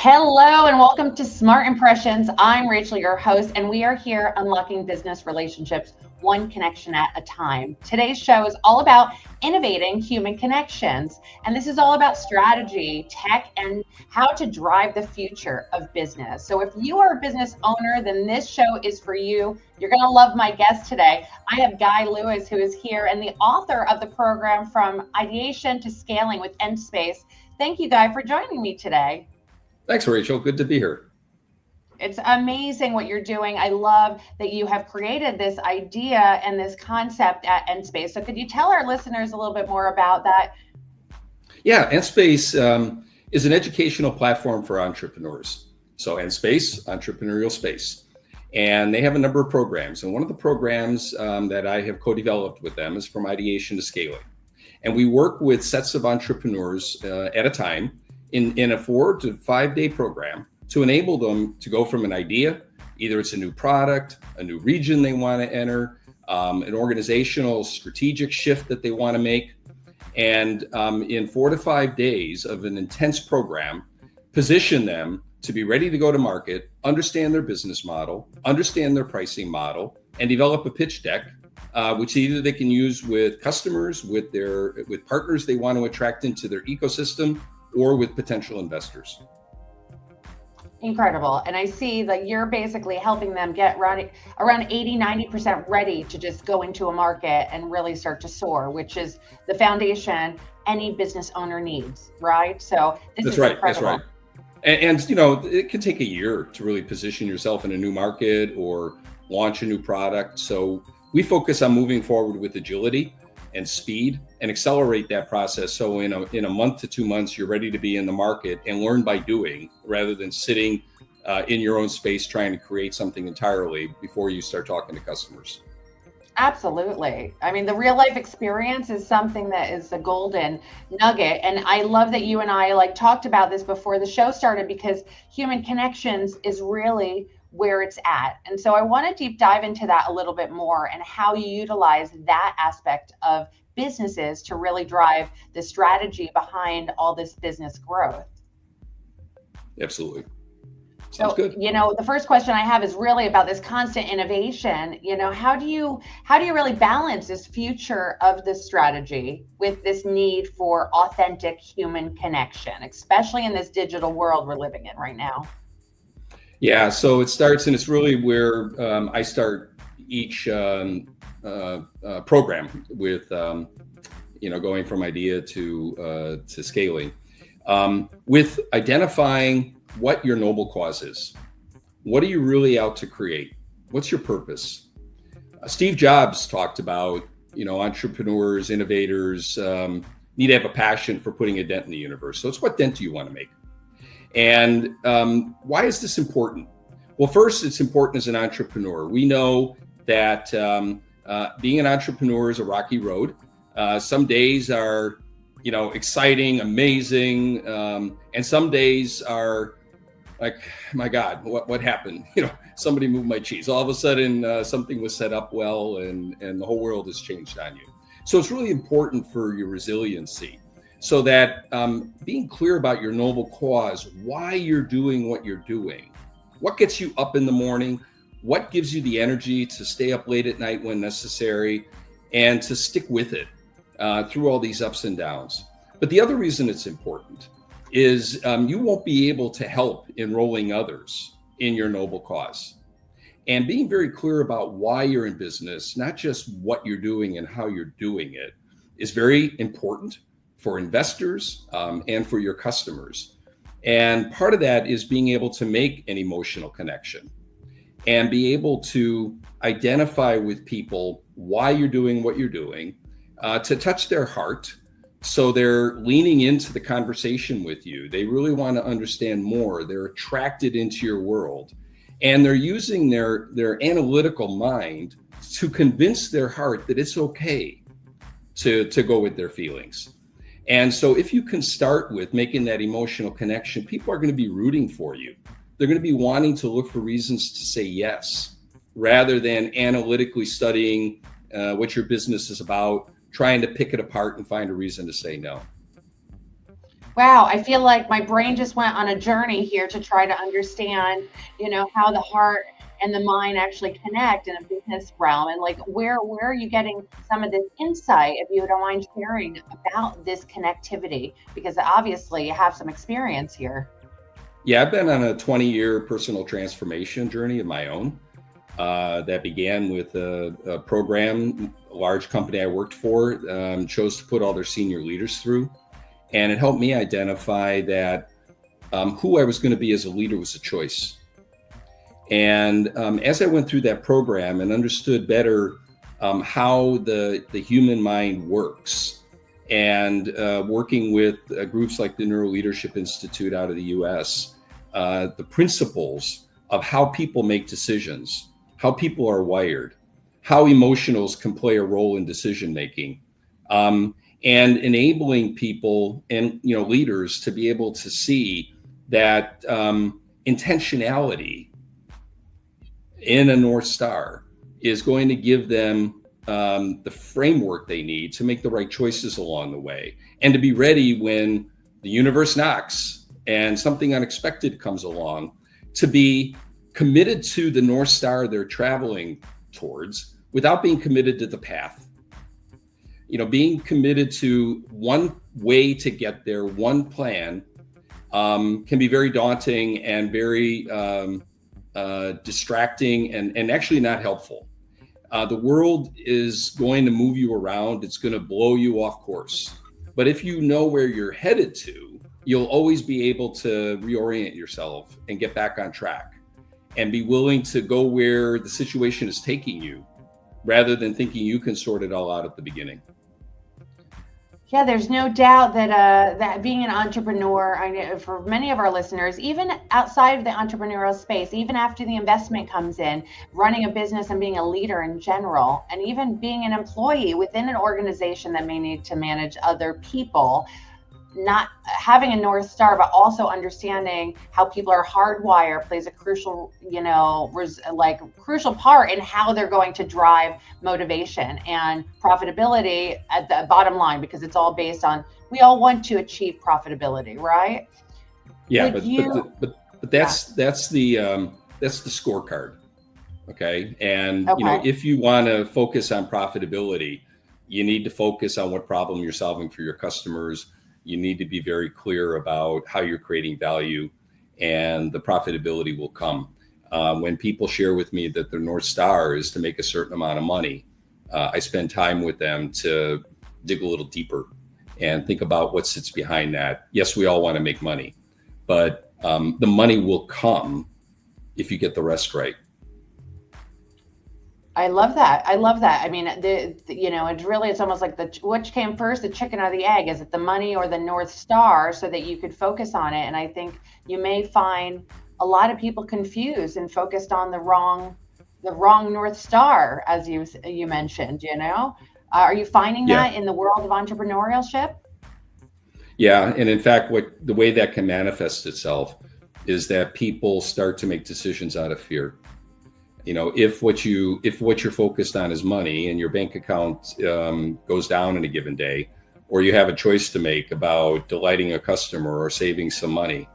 Hello and welcome to Smart Impressions. I'm Rachel, your host, and we are here unlocking business relationships one connection at a time. Today's show is all about innovating human connections, and this is all about strategy, tech, and how to drive the future of business. So if you are a business owner, then this show is for you. You're going to love my guest today. I have Guy Lewis, who is here and the author of the program From Ideation to Scaling with Nspace. Thank you, Guy, for joining me today. Thanks, Rachel. Good to be here. It's amazing what you're doing. I love that you have created this idea and this concept at Nspace. So could you tell our listeners a little bit more about that? Yeah, Nspace is an educational platform for entrepreneurs. So Nspace, entrepreneurial space. And they have a number of programs. And one of the programs that I have co-developed with them is From Ideation to Scaling. And we work with sets of entrepreneurs at a time in a 4 to 5 day program to enable them to go from an idea, either it's a new product, a new region they want to enter, an organizational strategic shift that they want to make. And in 4 to 5 days of an intense program, position them to be ready to go to market, understand their business model, understand their pricing model, and develop a pitch deck, which either they can use with customers, with partners they want to attract into their ecosystem, or with potential investors. Incredible. And I see that you're basically helping them get around 80-90% ready to just go into a market and really start to soar, which is the foundation any business owner needs, right? So this is incredible. That's right. And you know, it can take a year to really position yourself in a new market or launch a new product. So we focus on moving forward with agility and speed and accelerate that process. So in a month to 2 months, you're ready to be in the market and learn by doing rather than sitting in your own space trying to create something entirely before you start talking to customers. Absolutely. I mean, the real life experience is something that is the golden nugget. And I love that you and I talked about this before the show started, because human connections is really where it's at. And so I want to deep dive into that a little bit more and how you utilize that aspect of businesses to really drive the strategy behind all this business growth. Absolutely. Sounds good. You know, the first question I have is really about this constant innovation. You know, how do you really balance this future of this strategy with this need for authentic human connection, especially in this digital world we're living in right now? Yeah, so it starts, and it's really where I start each program with, going from idea to scaling, with identifying what your noble cause is. What are you really out to create? What's your purpose? Steve Jobs talked about, entrepreneurs, innovators need to have a passion for putting a dent in the universe. So it's what dent do you want to make? And why is this important? Well, first, it's important as an entrepreneur. We know that being an entrepreneur is a rocky road. Some days are, exciting, amazing, and some days are like, my God, what happened? Somebody moved my cheese. All of a sudden, something was set up well, and the whole world has changed on you. So it's really important for your resiliency. So that being clear about your noble cause, why you're doing what you're doing, what gets you up in the morning, what gives you the energy to stay up late at night when necessary, and to stick with it through all these ups and downs. But the other reason it's important is you won't be able to help enrolling others in your noble cause. And being very clear about why you're in business, not just what you're doing and how you're doing it, is very important for investors and for your customers. And part of that is being able to make an emotional connection and be able to identify with people why you're doing what you're doing, to touch their heart so they're leaning into the conversation with you. They really want to understand more. They're attracted into your world, and they're using their analytical mind to convince their heart that it's okay to go with their feelings. And so if you can start with making that emotional connection, people are going to be rooting for you. They're going to be wanting to look for reasons to say yes, rather than analytically studying what your business is about, trying to pick it apart and find a reason to say no. Wow, I feel like my brain just went on a journey here to try to understand, how the heart and the mind actually connect in a business realm. And like, where are you getting some of this insight, if you don't mind sharing about this connectivity? Because obviously you have some experience here. Yeah, I've been on a 20-year personal transformation journey of my own. That began with a program, a large company I worked for chose to put all their senior leaders through. And it helped me identify that who I was going to be as a leader was a choice. And as I went through that program and understood better how the human mind works, and working with groups like the Neuro Leadership Institute out of the US, the principles of how people make decisions, how people are wired, how emotionals can play a role in decision making, and enabling people and leaders to be able to see that intentionality in a North Star is going to give them the framework they need to make the right choices along the way, and to be ready when the universe knocks and something unexpected comes along, to be committed to the North Star they're traveling towards without being committed to the path. Being committed to one way to get there, one plan, can be very daunting and very distracting and actually not helpful. The world is going to move you around. It's going to blow you off course. But if you know where you're headed to, you'll always be able to reorient yourself and get back on track and be willing to go where the situation is taking you, rather than thinking you can sort it all out at the beginning. Yeah, there's no doubt that being an entrepreneur, I know for many of our listeners, even outside of the entrepreneurial space, even after the investment comes in, running a business and being a leader in general, and even being an employee within an organization that may need to manage other people, not having a North Star, but also understanding how people are hardwired plays a crucial, crucial part in how they're going to drive motivation and profitability at the bottom line, because it's all based on, we all want to achieve profitability, right? Yeah, but that's the scorecard. Okay. And if you want to focus on profitability, you need to focus on what problem you're solving for your customers. You need to be very clear about how you're creating value, and the profitability will come. When people share with me that their North Star is to make a certain amount of money, I spend time with them to dig a little deeper and think about what sits behind that. Yes, we all want to make money, but the money will come if you get the rest right. I love that. I mean, it's almost like which came first, the chicken or the egg? Is it the money or the North Star, so that you could focus on it? And I think you may find a lot of people confused and focused on the wrong North Star, as you mentioned. Are you finding that in the world of entrepreneurship? Yeah, and in fact, the way that can manifest itself is that people start to make decisions out of fear. If what you're focused on is money, and your bank account goes down in a given day, or you have a choice to make about delighting a customer or saving some money,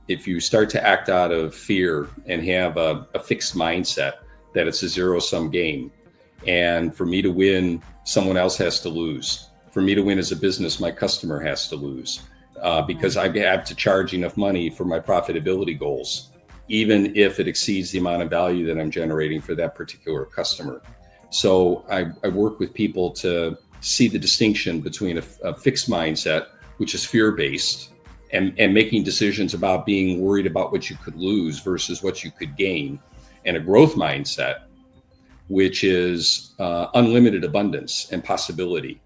if you start to act out of fear and have a fixed mindset that it's a zero-sum game, and for me to win, someone else has to lose. For me to win as a business, my customer has to lose, because I have to charge enough money for my profitability goals, even if it exceeds the amount of value that I'm generating for that particular customer. So I work with people to see the distinction between a fixed mindset, which is fear-based, and making decisions about being worried about what you could lose versus what you could gain, and a growth mindset, which is unlimited abundance and possibility.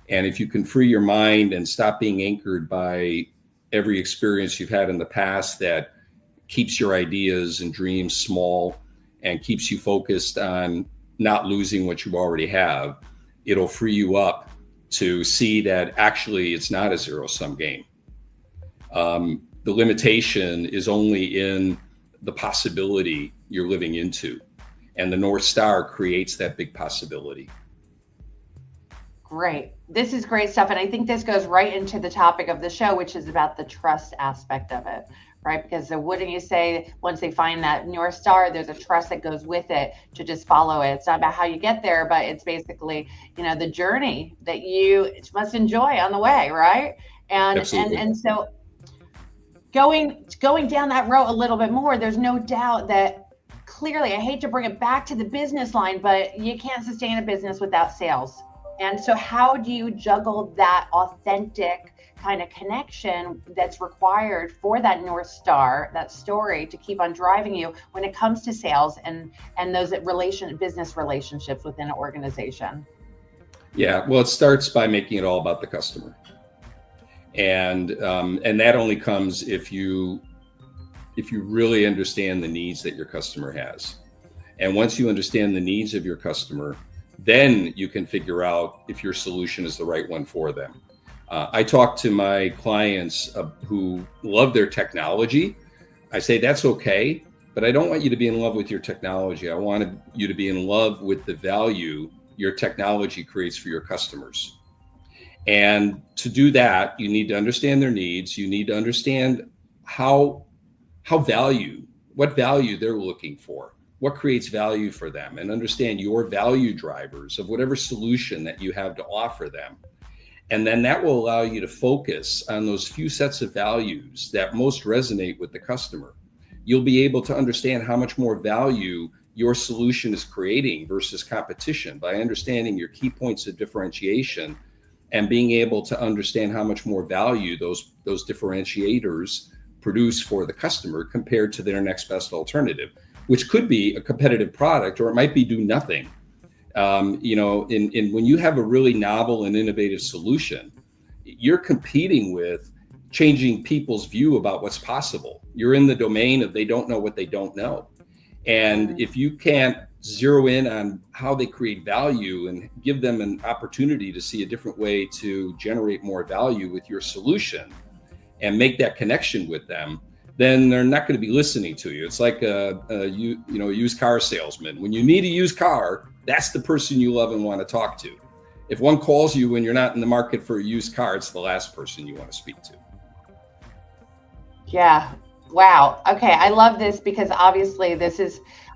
And if you can free your mind and stop being anchored by every experience you've had in the past that keeps your ideas and dreams small and keeps you focused on not losing what you already have, it'll free you up to see that actually it's not a zero-sum game. The limitation is only in the possibility you're living into, and the North Star creates that big possibility. Great. This is great stuff. And I think this goes right into the topic of the show, which is about the trust aspect of it, right? Because wouldn't you say once they find that North Star, there's a trust that goes with it to just follow it. It's not about how you get there, but it's basically, the journey that you must enjoy on the way, right? And so going down that road a little bit more, there's no doubt that clearly, I hate to bring it back to the business line, but you can't sustain a business without sales. And so how do you juggle that authentic kind of connection that's required for that North Star, that story to keep on driving you when it comes to sales and those business relationships within an organization? Yeah, well, it starts by making it all about the customer. And that only comes if you really understand the needs that your customer has. And once you understand the needs of your customer, then you can figure out if your solution is the right one for them. I talk to my clients who love their technology. I say, that's okay, but I don't want you to be in love with your technology. I want you to be in love with the value your technology creates for your customers. And to do that, you need to understand their needs. You need to understand what value they're looking for, what creates value for them, and understand your value drivers of whatever solution that you have to offer them. And then that will allow you to focus on those few sets of values that most resonate with the customer. You'll be able to understand how much more value your solution is creating versus competition by understanding your key points of differentiation and being able to understand how much more value those differentiators produce for the customer compared to their next best alternative, which could be a competitive product, or it might be do nothing. When you have a really novel and innovative solution, you're competing with changing people's view about what's possible. You're in the domain of they don't know what they don't know. And if you can't zero in on how they create value and give them an opportunity to see a different way to generate more value with your solution and make that connection with them, then they're not going to be listening to you. It's like a used car salesman. When you need a used car, that's the person you love and want to talk to. If one calls you when you're not in the market for a used car, it's the last person you want to speak to. Yeah. Wow. Okay. I love this because obviously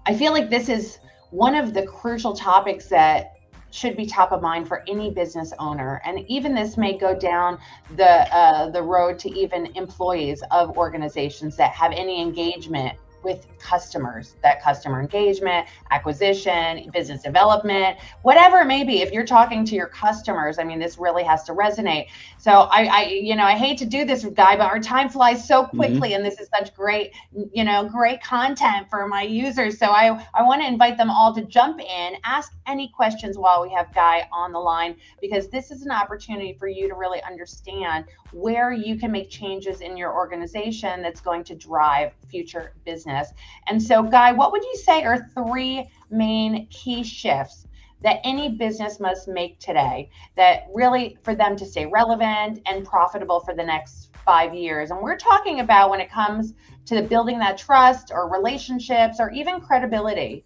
I feel like this is one of the crucial topics that should be top of mind for any business owner. And even this may go down the road to even employees of organizations that have any engagement with customers, that customer engagement, acquisition, business development, whatever it may be. If you're talking to your customers, I mean, this really has to resonate. So I hate to do this, Guy, but our time flies so quickly, and this is such great content for my users. So I want to invite them all to jump in, ask any questions while we have Guy on the line, because this is an opportunity for you to really understand where you can make changes in your organization that's going to drive future business. And so, Guy, what would you say are 3 main key shifts that any business must make today that really for them to stay relevant and profitable for the next 5 years? And we're talking about when it comes to building that trust or relationships or even credibility.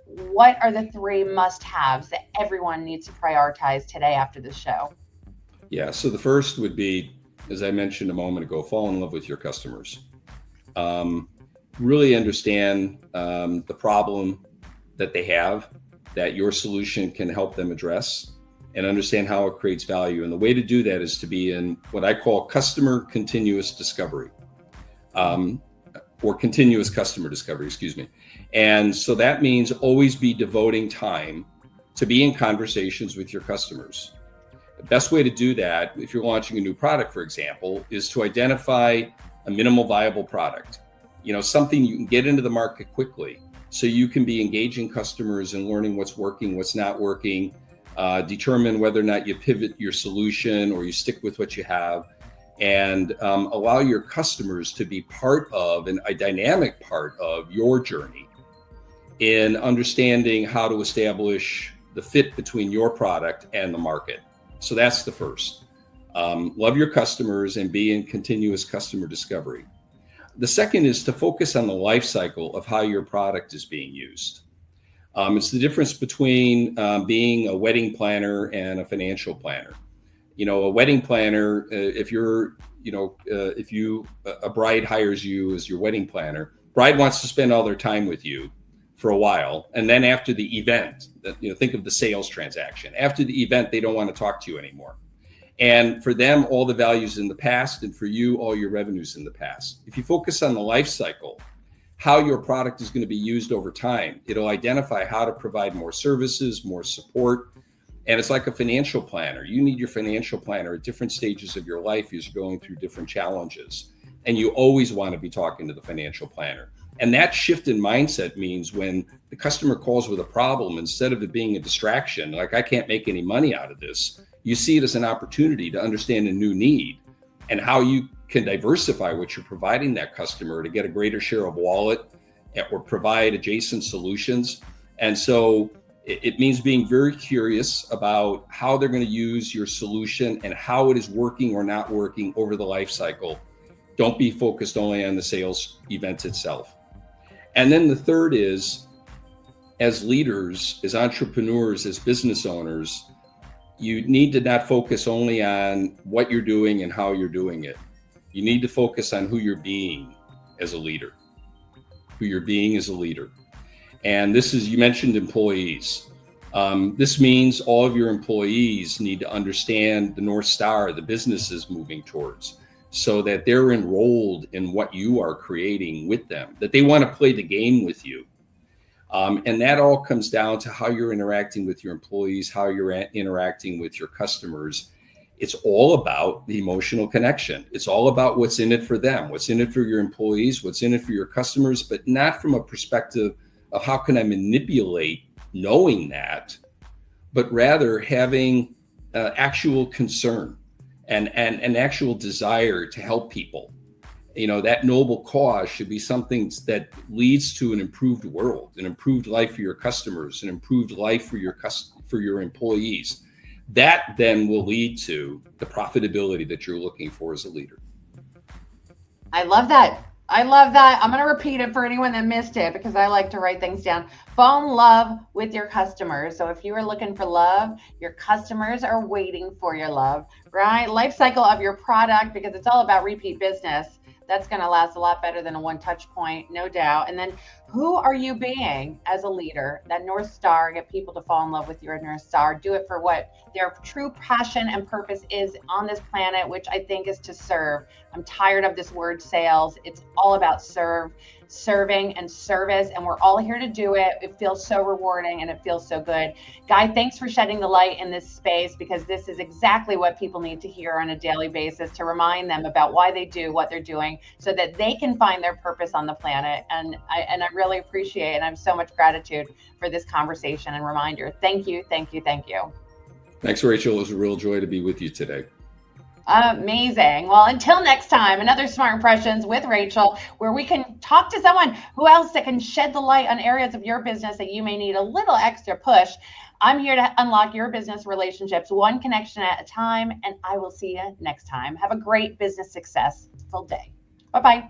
What are the 3 must-haves that everyone needs to prioritize today after this show? Yeah, so the first would be, as I mentioned a moment ago, fall in love with your customers. Really understand the problem that they have, that your solution can help them address, and understand how it creates value. And the way to do that is to be in what I call customer continuous discovery, or continuous customer discovery, excuse me. And so that means always be devoting time to be in conversations with your customers. The best way to do that, if you're launching a new product, for example, is to identify a minimal viable product. Something you can get into the market quickly, so you can be engaging customers and learning what's working, what's not working, determine whether or not you pivot your solution or you stick with what you have, and allow your customers to be part of and a dynamic part of your journey in understanding how to establish the fit between your product and the market. So that's the first. Love your customers and be in continuous customer discovery. The second is to focus on the life cycle of how your product is being used. It's the difference between being a wedding planner and a financial planner. A wedding planner, if a bride hires you as your wedding planner, bride wants to spend all their time with you for a while. And then after the event, think of the sales transaction. After the event, they don't want to talk to you anymore. And for them, all the value's in the past, and for you, all your revenue's in the past. If you focus on the life cycle, how your product is going to be used over time, it'll identify how to provide more services, more support. And it's like a financial planner. You need your financial planner at different stages of your life as you're going through different challenges. And you always want to be talking to the financial planner. And that shift in mindset means when the customer calls with a problem, instead of it being a distraction, like I can't make any money out of this, you see it as an opportunity to understand a new need and how you can diversify what you're providing that customer to get a greater share of wallet or provide adjacent solutions. And so it means being very curious about how they're going to use your solution and how it is working or not working over the life cycle. Don't be focused only on the sales event itself. And then the third is, as leaders, as entrepreneurs, as business owners, you need to not focus only on what you're doing and how you're doing it. You need to focus on who you're being as a leader, And this is, you mentioned employees. This means all of your employees need to understand the North Star the business is moving towards, so that they're enrolled in what you are creating with them, that they want to play the game with you. And that all comes down to how you're interacting with your employees, how you're interacting with your customers. It's all about the emotional connection. It's all about what's in it for them, what's in it for your employees, what's in it for your customers, but not from a perspective of how can I manipulate knowing that, but rather having actual concern and an actual desire to help people. That noble cause should be something that leads to an improved world, an improved life for your customers, an improved life for your employees. That then will lead to the profitability that you're looking for as a leader. I love that. I'm going to repeat it for anyone that missed it, because I like to write things down. Fall in love with your customers. So if you are looking for love, your customers are waiting for your love, right? Life cycle of your product, because it's all about repeat business. That's going to last a lot better than a one touch point, no doubt. And then who are you being as a leader? That North Star, get people to fall in love with your North Star. Do it for what their true passion and purpose is on this planet, which I think is to serve. I'm tired of this word sales. It's all about serving and service, and we're all here to do it. It feels so rewarding and it feels so good. Guy, thanks for shedding the light in this space, because this is exactly what people need to hear on a daily basis, to remind them about why they do what they're doing so that they can find their purpose on the planet. And I really appreciate it. And I have so much gratitude for this conversation and reminder. Thank you. Thanks, Rachel. It was a real joy to be with you today. Amazing. Well, until next time, another Smart Impressions with Rachel, where we can talk to someone who else that can shed the light on areas of your business that you may need a little extra push. I'm here to unlock your business relationships one connection at a time, and I will see you next time. Have a great business successful day. Bye-bye.